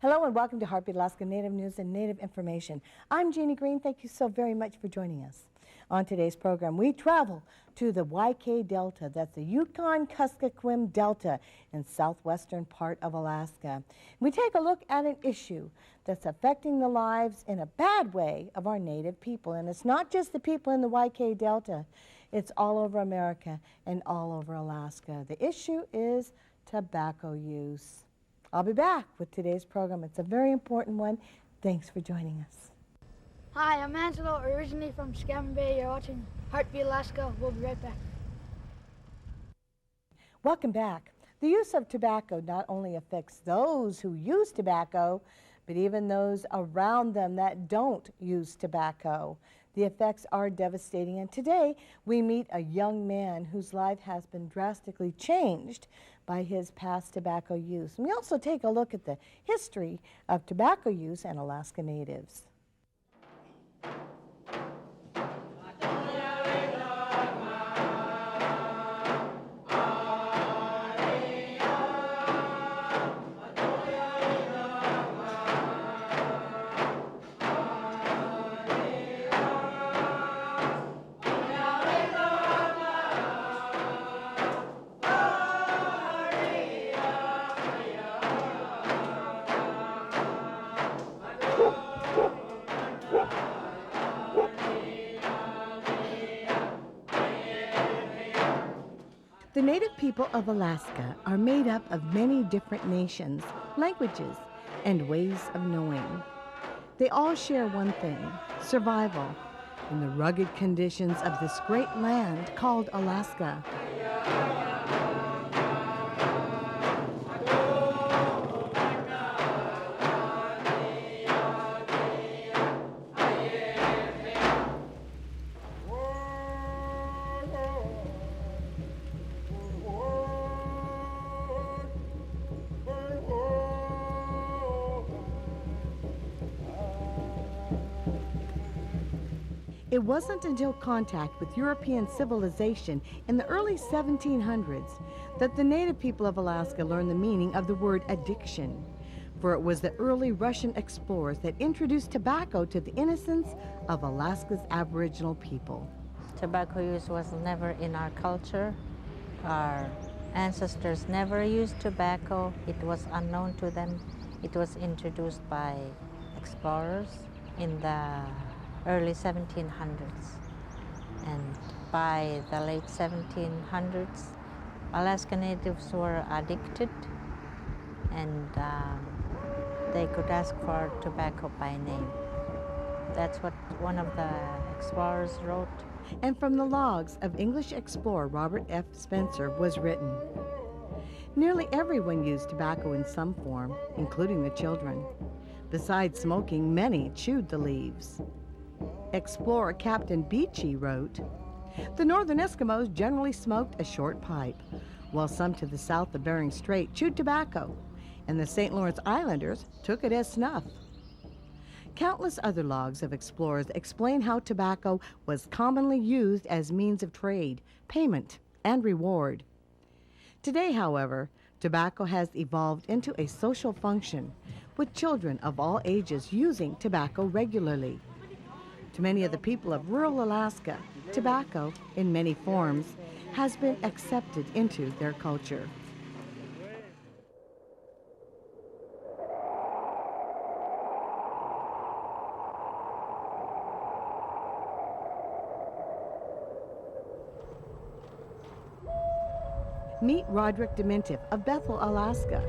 Hello and welcome to Heartbeat Alaska Native News and Native Information. I'm Jeannie Green. Thank you so very much for joining us. On today's program, we travel to the YK Delta. That's the Yukon-Kuskokwim Delta in southwestern part of Alaska. We take a look at an issue that's affecting the lives in a bad way of our Native people. And it's not just the people in the YK Delta. It's all over America and all over Alaska. The issue is tobacco use. I'll be back with today's program. It's a very important one. Thanks for joining us. Hi, I'm Angelo, originally from Scammon Bay. You're watching Heartbeat Alaska. We'll be right back. Welcome back. The use of tobacco not only affects those who use tobacco, but even those around them that don't use tobacco. The effects are devastating, and today we meet a young man whose life has been drastically changed by his past tobacco use. And we also take a look at the history of tobacco use and Alaska Natives. The Native people of Alaska are made up of many different nations, languages, and ways of knowing. They all share one thing: survival in the rugged conditions of this great land called Alaska. It wasn't until contact with European civilization in the early 1700s that the Native people of Alaska learned the meaning of the word addiction, for it was the early Russian explorers that introduced tobacco to the innocence of Alaska's Aboriginal people. Tobacco use was never in our culture. Our ancestors never used tobacco. It was unknown to them. It was introduced by explorers in the early 1700s, and by the late 1700s, Alaska Natives were addicted, and they could ask for tobacco by name. That's what one of the explorers wrote. And from the logs of English explorer Robert F. Spencer was written, "Nearly everyone used tobacco in some form, including the children. Besides smoking, many chewed the leaves." Explorer Captain Beechey wrote, "The northern Eskimos generally smoked a short pipe, while some to the south of Bering Strait chewed tobacco, and the St. Lawrence Islanders took it as snuff." Countless other logs of explorers explain how tobacco was commonly used as means of trade, payment, and reward. Today, however, tobacco has evolved into a social function, with children of all ages using tobacco regularly. To many of the people of rural Alaska, tobacco, in many forms, has been accepted into their culture. Meet Rodrick Demientieff of Bethel, Alaska.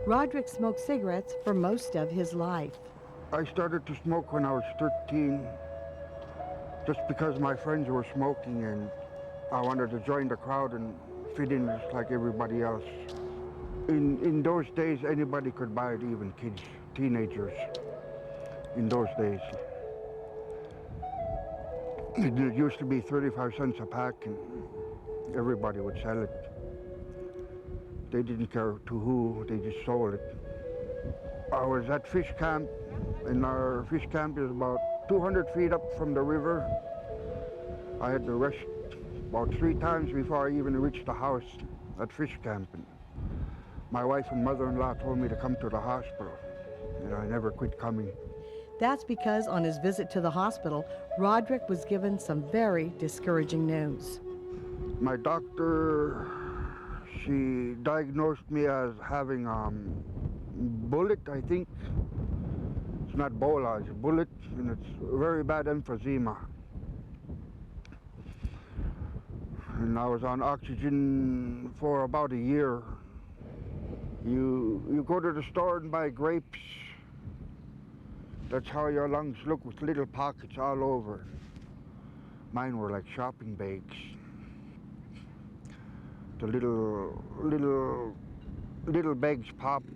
Rodrick smoked cigarettes for most of his life. I started to smoke when I was 13, just because my friends were smoking and I wanted to join the crowd and fit in just like everybody else. In those days, anybody could buy it, even kids, teenagers, in those days. It used to be 35 cents a pack and everybody would sell it. They didn't care to who, they just sold it. I was at fish camp, and our fish camp is about 200 feet up from the river. I had to rest about 3 times before I even reached the house at fish camp. And my wife and mother-in-law told me to come to the hospital. and I never quit coming. That's because on his visit to the hospital, Rodrick was given some very discouraging news. My doctor, she diagnosed me as having bullet, I think. It's not Ebola, it's bullet, and it's very bad emphysema. And I was on oxygen for about a year. You go to the store and buy grapes. That's how your lungs look, with little pockets all over. Mine were like shopping bags. The little bags popped,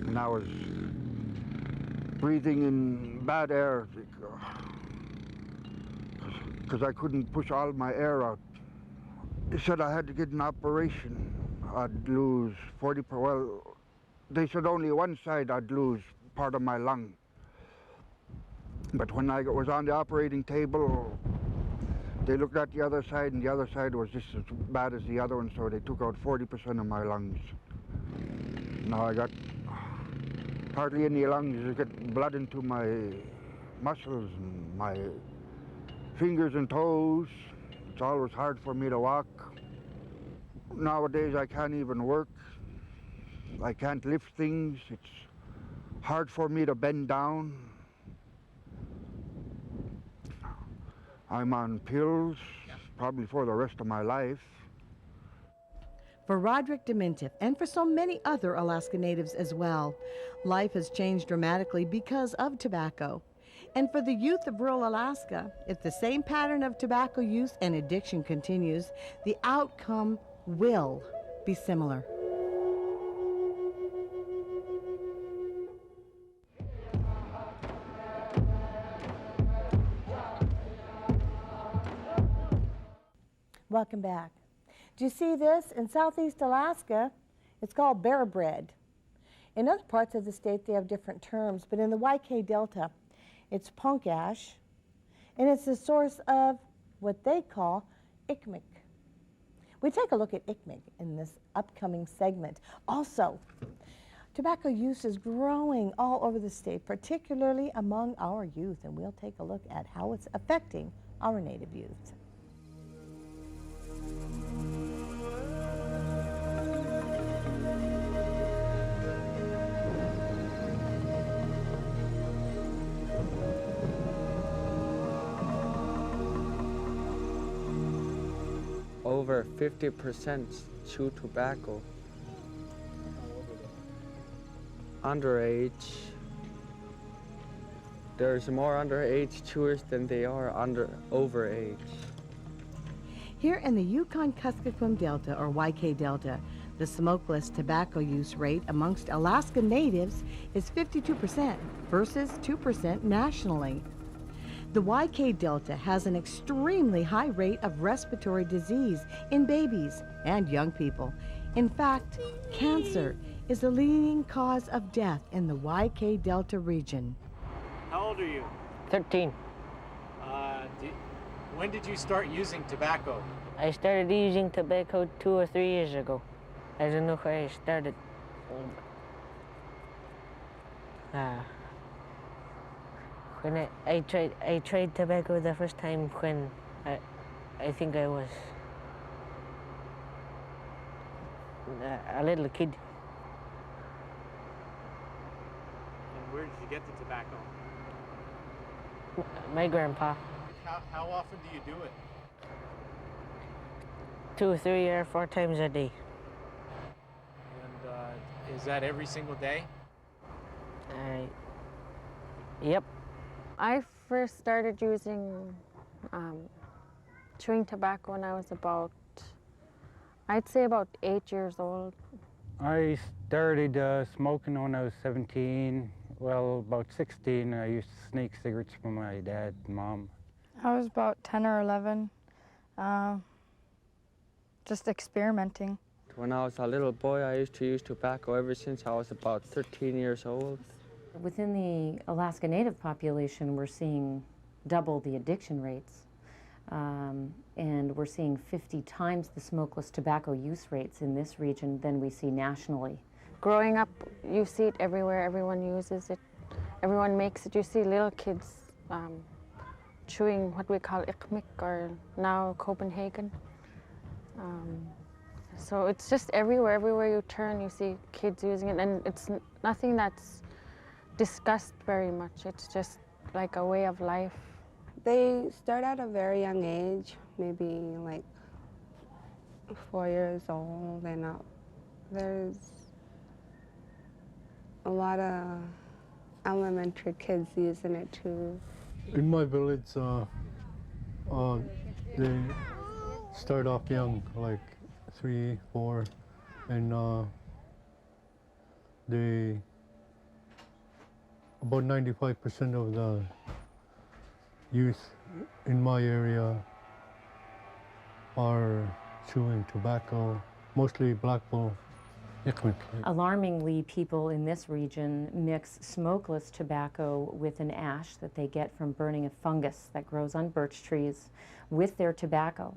and I was breathing in bad air because I couldn't push all my air out. They said I had to get an operation. I'd lose 40%. Well, they said only one side I'd lose part of my lung. But when I was on the operating table, they looked at the other side, and the other side was just as bad as the other one, so they took out 40% of my lungs. Now I got hardly any lungs. I get blood into my muscles and my fingers and toes. It's always hard for me to walk. Nowadays I can't even work. I can't lift things. It's hard for me to bend down. I'm on pills, probably for the rest of my life. For Rodrick Demientieff, and for so many other Alaska Natives as well, life has changed dramatically because of tobacco. And for the youth of rural Alaska, if the same pattern of tobacco use and addiction continues, the outcome will be similar. Welcome back. Do you see this? In southeast Alaska, it's called bear bread. In other parts of the state, they have different terms, but in the YK Delta, it's punk ash, and it's the source of what they call ikmik. We take a look at ikmik in this upcoming segment. Also, tobacco use is growing all over the state, particularly among our youth, and we'll take a look at how it's affecting our Native youth. Over 50% chew tobacco. Underage. There's more underage chewers than they are overage. Here in the Yukon-Kuskokwim Delta, or YK Delta, the smokeless tobacco use rate amongst Alaska Natives is 52% versus 2% nationally. The YK Delta has an extremely high rate of respiratory disease in babies and young people. In fact, cancer is the leading cause of death in the YK Delta region. How old are you? 13. When did you start using tobacco? I started using tobacco 2 or 3 years ago. I don't know where I started. When I tried tobacco the first time when I think I was a little kid. And where did you get the tobacco? My grandpa. How often do you do it? 2 or 3 or 4 times a day. And is that every single day? Yep. I first started using chewing tobacco when I was I'd say about 8 years old. I started smoking when I was 17. Well, about 16, I used to sneak cigarettes from my dad and mom. I was about 10 or 11, just experimenting. When I was a little boy, I used to use tobacco ever since I was about 13 years old. Within the Alaska Native population, we're seeing double the addiction rates. And we're seeing 50 times the smokeless tobacco use rates in this region than we see nationally growing up, you see it everywhere. Everyone uses it. Everyone makes it. You see little kids chewing what we call ikmik, or now Copenhagen. So it's just everywhere. Everywhere you turn, you see kids using it, and it's nothing that's discussed very much. It's just like a way of life. They start at a very young age, maybe like 4 years old, and there's a lot of elementary kids using it too. In my village, they start off young, like 3, 4, and about 95% of the youth in my area are chewing tobacco, mostly Black Bull. Alarmingly, people in this region mix smokeless tobacco with an ash that they get from burning a fungus that grows on birch trees with their tobacco.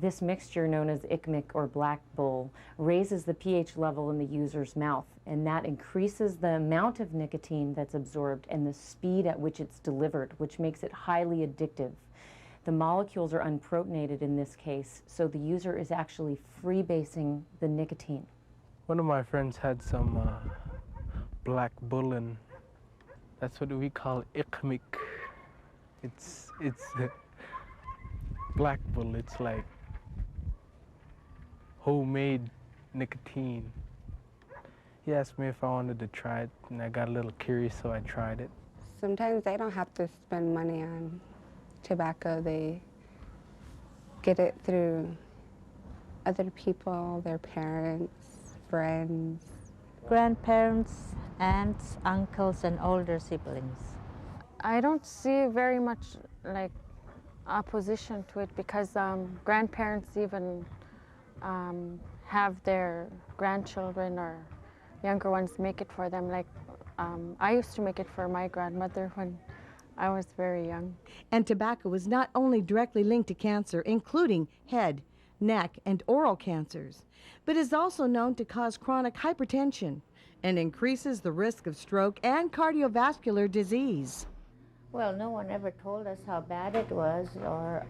This mixture, known as ikmik or black bull, raises the pH level in the user's mouth, and that increases the amount of nicotine that's absorbed and the speed at which it's delivered, which makes it highly addictive. The molecules are unprotonated in this case, so the user is actually freebasing the nicotine. One of my friends had some black bullin. That's what we call ikmik. It's black bull. It's like homemade nicotine. He asked me if I wanted to try it, and I got a little curious, so I tried it. Sometimes they don't have to spend money on tobacco. They get it through other people, their parents, friends. Grandparents, aunts, uncles, and older siblings. I don't see very much like opposition to it, because grandparents even have their grandchildren or younger ones make it for them. Like I used to make it for my grandmother when I was very young. And tobacco is not only directly linked to cancer, including head, neck, and oral cancers, but is also known to cause chronic hypertension and increases the risk of stroke and cardiovascular disease. Well, no one ever told us how bad it was, or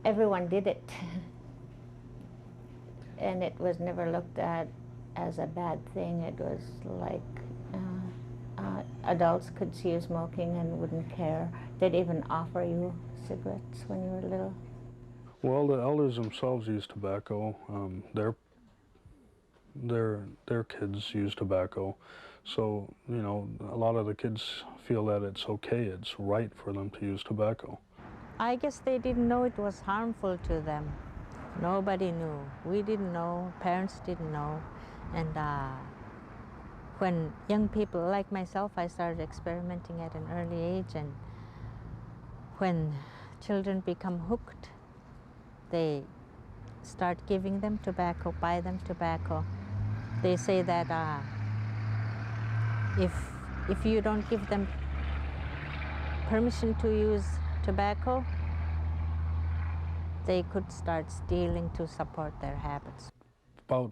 everyone did it. And it was never looked at as a bad thing. It was like adults could see you smoking and wouldn't care. They'd even offer you cigarettes when you were little. Well, the elders themselves use tobacco. Their kids use tobacco. So, you know, a lot of the kids feel that it's okay, it's right for them to use tobacco. I guess they didn't know it was harmful to them. Nobody knew. We didn't know, parents didn't know. And when young people like myself, I started experimenting at an early age, and when children become hooked, they start giving them tobacco, buy them tobacco. They say that if you don't give them permission to use tobacco, they could start stealing to support their habits.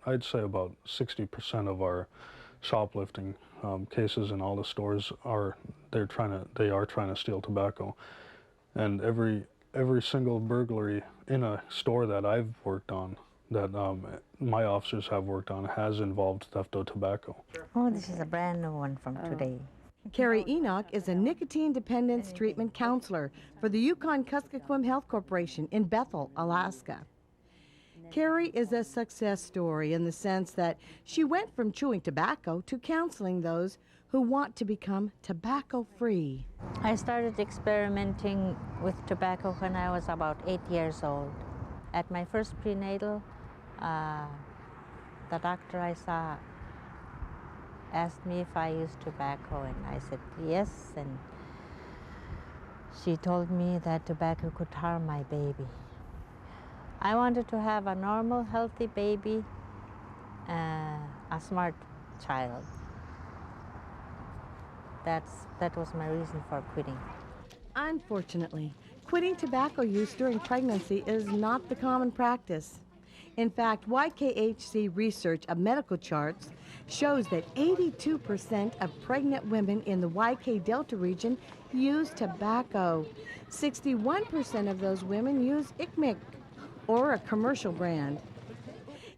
I'd say about 60% of our shoplifting cases in all the stores they are trying to steal tobacco. And every single burglary in a store that I've worked on, that my officers have worked on, has involved theft of tobacco. Oh, this is a brand new one from today. Carrie Enoch is a nicotine dependence treatment counselor for the Yukon-Kuskokwim Health Corporation in Bethel, Alaska. Carrie is a success story in the sense that she went from chewing tobacco to counseling those who want to become tobacco-free. I started experimenting with tobacco when I was about 8 years old. At my first prenatal, the doctor I saw asked me if I used tobacco, and I said yes, and she told me that tobacco could harm my baby. I wanted to have a normal, healthy baby, a smart child. That was my reason for quitting. Unfortunately, quitting tobacco use during pregnancy is not the common practice. In fact, YKHC research of medical charts shows that 82% of pregnant women in the YK Delta region use tobacco. 61% of those women use ICMIC, or a commercial brand.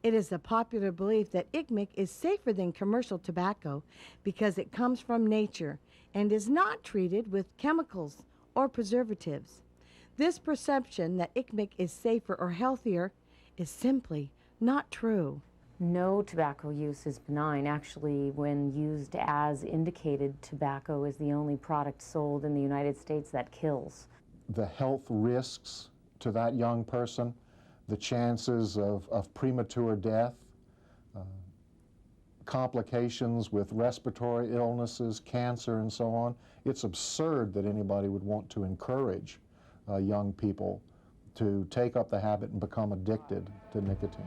It is a popular belief that ICMIC is safer than commercial tobacco because it comes from nature and is not treated with chemicals or preservatives. This perception that ICMIC is safer or healthier is simply not true. No tobacco use is benign. Actually, when used as indicated, tobacco is the only product sold in the United States that kills. The health risks to that young person, the chances of premature death, complications with respiratory illnesses, cancer, and so on. It's absurd that anybody would want to encourage young people to take up the habit and become addicted to nicotine.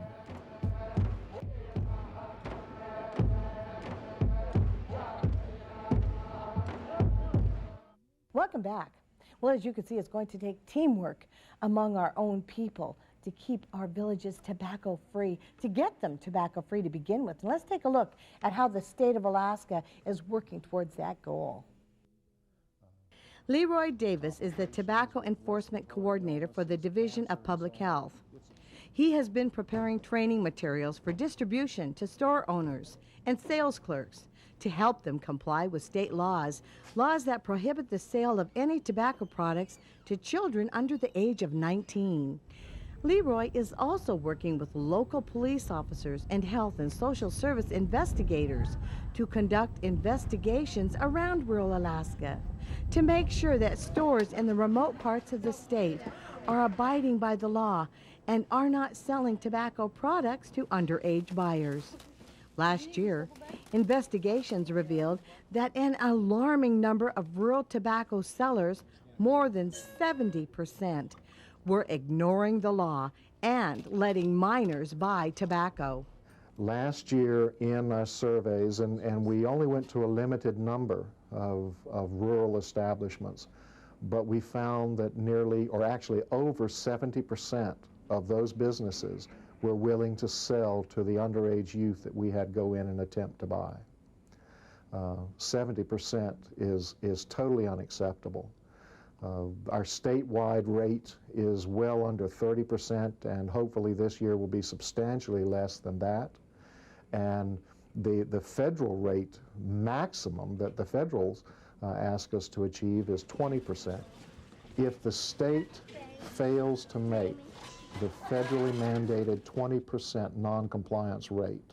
Welcome back. Well, as you can see, it's going to take teamwork among our own people to keep our villages tobacco-free, to get them tobacco-free to begin with. And let's take a look at how the state of Alaska is working towards that goal. LeRoy Davis is the Tobacco Enforcement Coordinator for the Division of Public Health. He has been preparing training materials for distribution to store owners and sales clerks to help them comply with state laws that prohibit the sale of any tobacco products to children under the age of 19. LeRoy is also working with local police officers and health and social service investigators to conduct investigations around rural Alaska to make sure that stores in the remote parts of the state are abiding by the law and are not selling tobacco products to underage buyers. Last year, investigations revealed that an alarming number of rural tobacco sellers, more than 70%, were ignoring the law and letting minors buy tobacco. Last year in our surveys, and we only went to a limited number of rural establishments, but we found that nearly, or actually over 70% of those businesses were willing to sell to the underage youth that we had go in and attempt to buy. 70% is totally unacceptable. Our statewide rate is well under 30%, and hopefully this year will be substantially less than that. And the federal rate maximum that the federals ask us to achieve is 20%. If the state fails to make the federally mandated 20% non-compliance rate,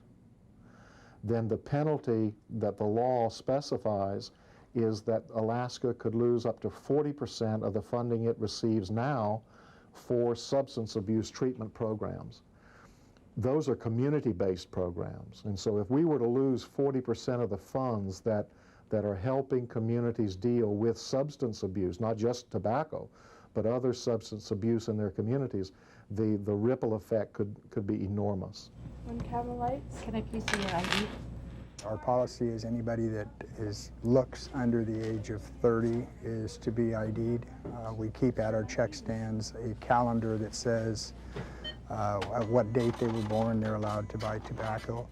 then the penalty that the law specifies is that Alaska could lose up to 40% of the funding it receives now for substance abuse treatment programs. Those are community-based programs, and so if we were to lose 40% of the funds that are helping communities deal with substance abuse, not just tobacco, but other substance abuse in their communities, the ripple effect could be enormous. On camera lights. Can I please see your ID? Our policy is anybody that looks under the age of 30 is to be ID'd. We keep at our check stands a calendar that says at what date they were born, they're allowed to buy tobacco.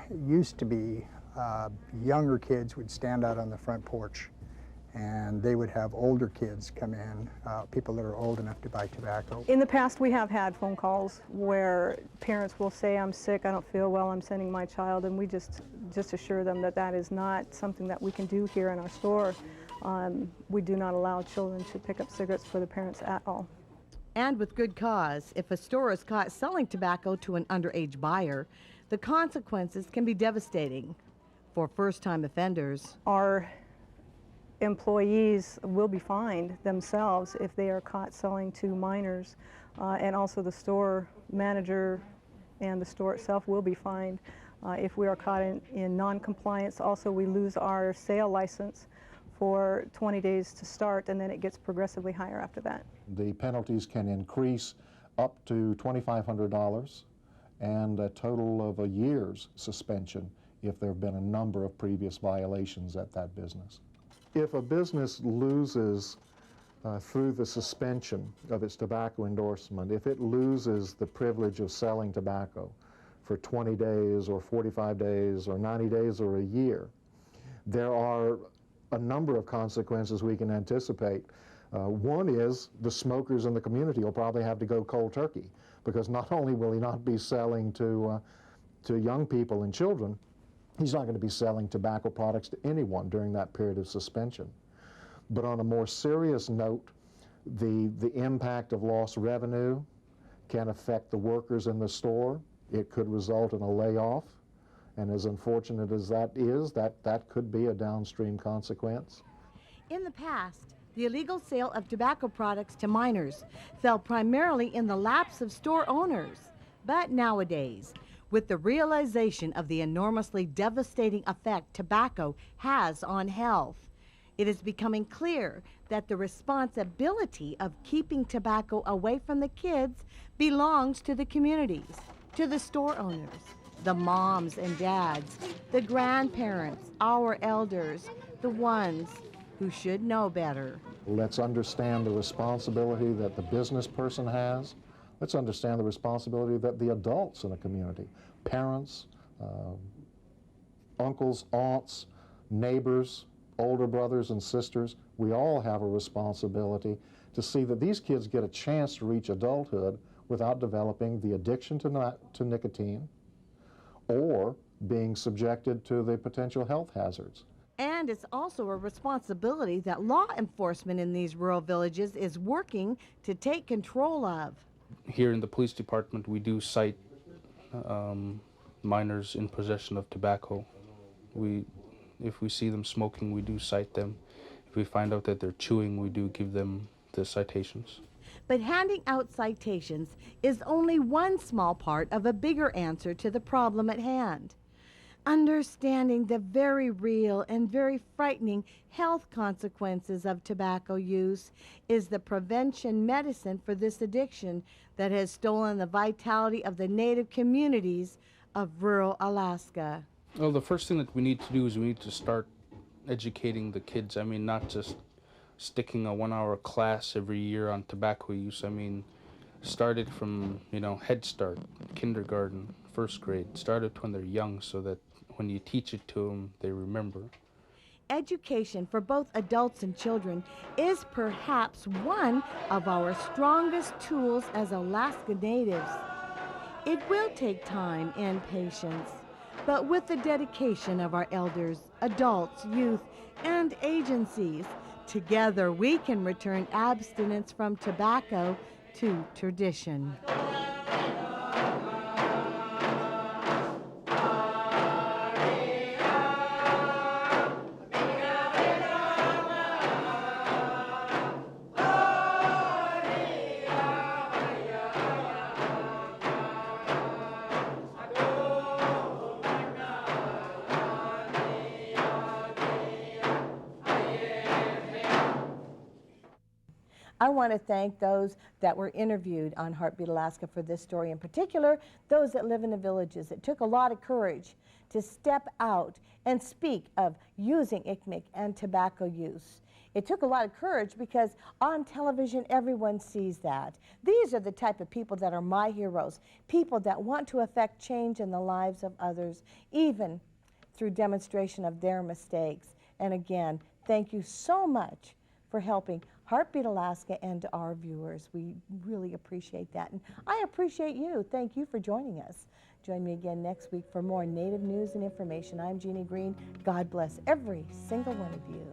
It used to be younger kids would stand out on the front porch and they would have older kids come in, people that are old enough to buy tobacco. In the past, we have had phone calls where parents will say, I'm sick, I don't feel well, I'm sending my child, and we just assure them that that is not something that we can do here in our store. We do not allow children to pick up cigarettes for the parents at all. And with good cause. If a store is caught selling tobacco to an underage buyer, the consequences can be devastating for first-time offenders. Our employees will be fined themselves if they are caught selling to minors, and also the store manager and the store itself will be fined if we are caught in non-compliance. Also, we lose our sale license for 20 days to start, and then it gets progressively higher after that. The penalties can increase up to $2,500 and a total of a year's suspension if there have been a number of previous violations at that business. If a business loses through the suspension of its tobacco endorsement, if it loses the privilege of selling tobacco for 20 days or 45 days or 90 days or a year, there are a number of consequences we can anticipate. One is the smokers in the community will probably have to go cold turkey, because not only will he not be selling to young people and children, he's not going to be selling tobacco products to anyone during that period of suspension. But on a more serious note, the impact of lost revenue can affect the workers in the store. It could result in a layoff, and as unfortunate as that is, that could be a downstream consequence. In the past, the illegal sale of tobacco products to minors fell primarily in the laps of store owners. But nowadays, with the realization of the enormously devastating effect tobacco has on health, it is becoming clear that the responsibility of keeping tobacco away from the kids belongs to the communities, to the store owners, the moms and dads, the grandparents, our elders, the ones who should know better. Let's understand the responsibility that the business person has. Let's understand the responsibility that the adults in a community, parents, uncles, aunts, neighbors, older brothers and sisters, we all have a responsibility to see that these kids get a chance to reach adulthood without developing the addiction to nicotine or being subjected to the potential health hazards. And it's also a responsibility that law enforcement in these rural villages is working to take control of. Here in the police department, we do cite minors in possession of tobacco. If we see them smoking, we do cite them. If we find out that they're chewing, we do give them the citations. But handing out citations is only one small part of a bigger answer to the problem at hand. Understanding the very real and very frightening health consequences of tobacco use is the prevention medicine for this addiction that has stolen the vitality of the native communities of rural Alaska. Well, the first thing that we need to do is we need to start educating the kids. I mean, not just sticking a 1-hour class every year on tobacco use. I mean, start it from, Head Start, kindergarten, first grade. Start it when they're young so that when you teach it to them, they remember. Education for both adults and children is perhaps one of our strongest tools as Alaska natives. It will take time and patience, but with the dedication of our elders, adults, youth, and agencies, together we can return abstinence from tobacco to tradition. I want to thank those that were interviewed on Heartbeat Alaska for this story, in particular those that live in the villages. It took a lot of courage to step out and speak of using ICMIC and tobacco use. It took a lot of courage because on television everyone sees that. These are the type of people that are my heroes, people that want to affect change in the lives of others, even through demonstration of their mistakes. And again, thank you so much for helping Heartbeat Alaska and to our viewers. We really appreciate that. And I appreciate you. Thank you for joining us. Join me again next week for more Native news and information. I'm Jeannie Green. God bless every single one of you.